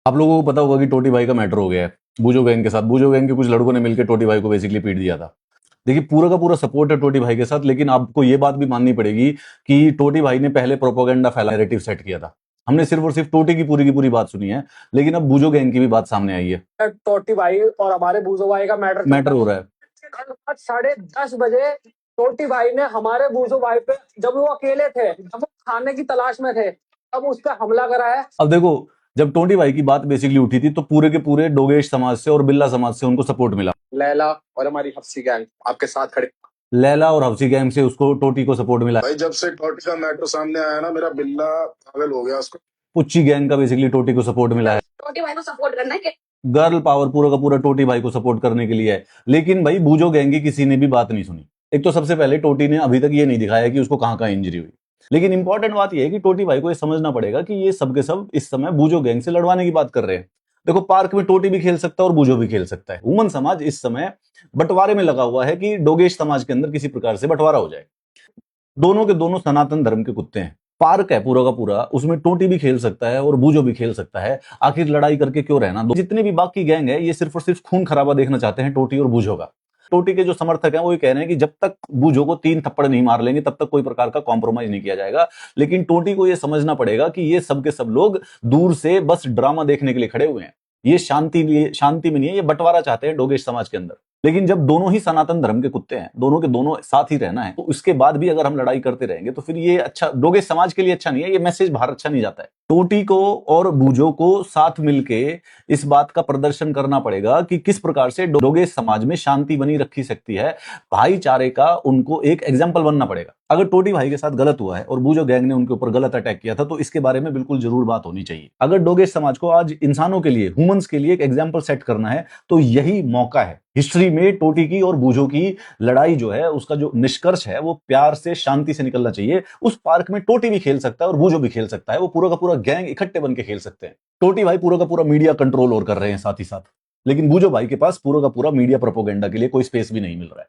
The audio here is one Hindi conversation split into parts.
आप लोगों को पता होगा कि टोटी भाई का मैटर हो गया है बूजो गैंग के साथ। बूजो गैंग के कुछ लड़कों ने मिलकर टोटी भाई को बेसिकली पीट दिया था। देखिए, पूरा का पूरा सपोर्ट है टोटी भाई के साथ, लेकिन आपको ये बात भी माननी पड़ेगी कि टोटी भाई ने पहले प्रोपोगेंडा फैला, नैरेटिव सेट किया था। हमने सिर्फ और सिर्फ टोटी की पूरी बात सुनी है, लेकिन अब बूजो गैंग की भी बात सामने आई है। टोटी भाई और हमारे बूजो भाई का मैटर हो रहा है। 10:30 टोटी भाई ने हमारे बूजो भाई पे, जब वो अकेले थे, जब वो खाने की तलाश में थे, तब उस पर हमला करा है। अब देखो, जब टोटी भाई की बात बेसिकली उठी थी तो पूरे के पूरे डोगेश समाज से और बिल्ला समाज से उनको सपोर्ट मिला। लैला और हमारी हफ्सी गैंग आपके साथ खड़े। लैला और हफ्सी गैंग से उसको टोटी को सपोर्ट मिला। भाई जब से टोटी का मैटर सामने आया ना, मेरा बिल्ला पागल हो गया। उसको पुच्ची गैंग का बेसिकली टोटी को सपोर्ट मिला है। टोटी भाई को सपोर्ट करना है, गर्ल पावर पूरा का पूरा टोटी भाई को सपोर्ट करने के लिए है। लेकिन भाई बूजो गैंग की किसी ने भी बात नहीं सुनी। एक तो सबसे पहले टोटी ने अभी तक ये नहीं दिखाया कि उसको कहां कहां इंजरी हुई। लेकिन इंपॉर्टेंट बात यह है कि टोटी भाई को ये समझना पड़ेगा कि ये सब के सब इस समय बूजो गैंग से लड़वाने की बात कर रहे हैं। देखो, पार्क में टोटी भी खेल सकता है और बूजो भी खेल सकता है। वुमन समाज इस समय बंटवारे में लगा हुआ है कि डोगेश समाज के अंदर किसी प्रकार से बंटवारा हो जाए। दोनों के दोनों सनातन धर्म के कुत्ते हैं। पार्क है पूरा का पूरा, उसमें टोटी भी खेल सकता है और बूजो भी खेल सकता है। आखिर लड़ाई करके क्यों रहना। जितने भी बाकी गैंग है, ये सिर्फ और सिर्फ खून खराबा देखना चाहते हैं टोटी और बूजो का। टोटी के जो समर्थक हैं वो ये कह रहे हैं कि जब तक बूजो को 3 थप्पड़ नहीं मार लेंगे तब तक कोई प्रकार का कॉम्प्रोमाइज नहीं किया जाएगा। लेकिन टोटी को ये समझना पड़ेगा कि ये सब के सब लोग दूर से बस ड्रामा देखने के लिए खड़े हुए हैं। ये शांति में नहीं है, ये बंटवारा चाहते हैं डोगेश समाज के अंदर। लेकिन जब दोनों ही सनातन धर्म के कुत्ते हैं, दोनों के दोनों साथ ही रहना है, तो उसके बाद भी अगर हम लड़ाई करते रहेंगे तो फिर ये अच्छा डोगेश समाज के लिए अच्छा नहीं है। ये मैसेज बाहर अच्छा नहीं जाता है। टोटी को और बूजो को साथ मिलके इस बात का प्रदर्शन करना पड़ेगा कि किस प्रकार से डोगेश समाज में शांति बनी रखी सकती है। भाईचारे का उनको एक एग्जाम्पल बनना पड़ेगा। अगर टोटी भाई के साथ गलत हुआ है और बूजो गैंग ने उनके ऊपर गलत अटैक किया था तो इसके बारे में बिल्कुल जरूर बात होनी चाहिए। अगर डोगेश समाज को आज इंसानों के लिए, ह्यूमंस के लिए एक एग्जाम्पल सेट करना है तो यही मौका है। हिस्ट्री में टोटी की और बूजो की लड़ाई जो है, उसका जो निष्कर्ष है वो प्यार से, शांति से निकलना चाहिए। उस पार्क में टोटी भी खेल सकता है और बूजो भी खेल सकता है। वो पूरा का पूरा गैंग इकट्ठे बन के खेल सकते हैं। टोटी भाई पूरा का पूरा मीडिया कंट्रोल और कर रहे हैं साथ ही साथ, लेकिन बूजो भाई के पास पूरा का पूरा मीडिया प्रोपोगेंडा के लिए कोई स्पेस भी नहीं मिल रहा है।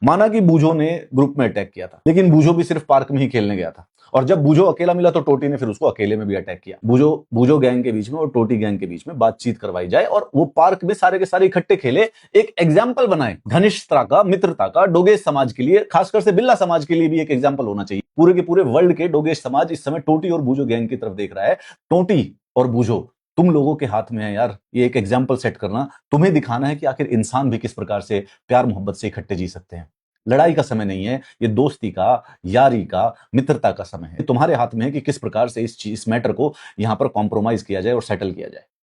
माना कि बूजो ने ग्रुप में अटैक किया था, लेकिन बूजो भी सिर्फ पार्क में ही खेलने गया था। और जब बूजो अकेला मिला तो टोटी ने फिर उसको अकेले में भी अटैक किया। बूजो गैंग के बीच में और टोटी गैंग के बीच में बातचीत करवाई जाए और वो पार्क में सारे के सारे इकट्ठे खेले, एक एग्जाम्पल बनाए घनिष्ठता का, मित्रता का। डोगेश समाज के लिए, खासकर से बिल्ला समाज के लिए भी एक एग्जाम्पल होना चाहिए। पूरे के पूरे वर्ल्ड के डोगेश समाज इस समय टोटी और बूजो गैंग की तरफ देख रहा है। टोटी और बूजो, तुम लोगों के हाथ में है यार ये एक एग्जाम्पल सेट करना। तुम्हें दिखाना है कि आखिर इंसान भी किस प्रकार से प्यार मोहब्बत से इकट्ठे जी सकते हैं। लड़ाई का समय नहीं है, ये दोस्ती का, यारी का, मित्रता का समय है। तुम्हारे हाथ में है कि किस प्रकार से इस मैटर को यहां पर कॉम्प्रोमाइज किया जाए और सेटल किया जाए।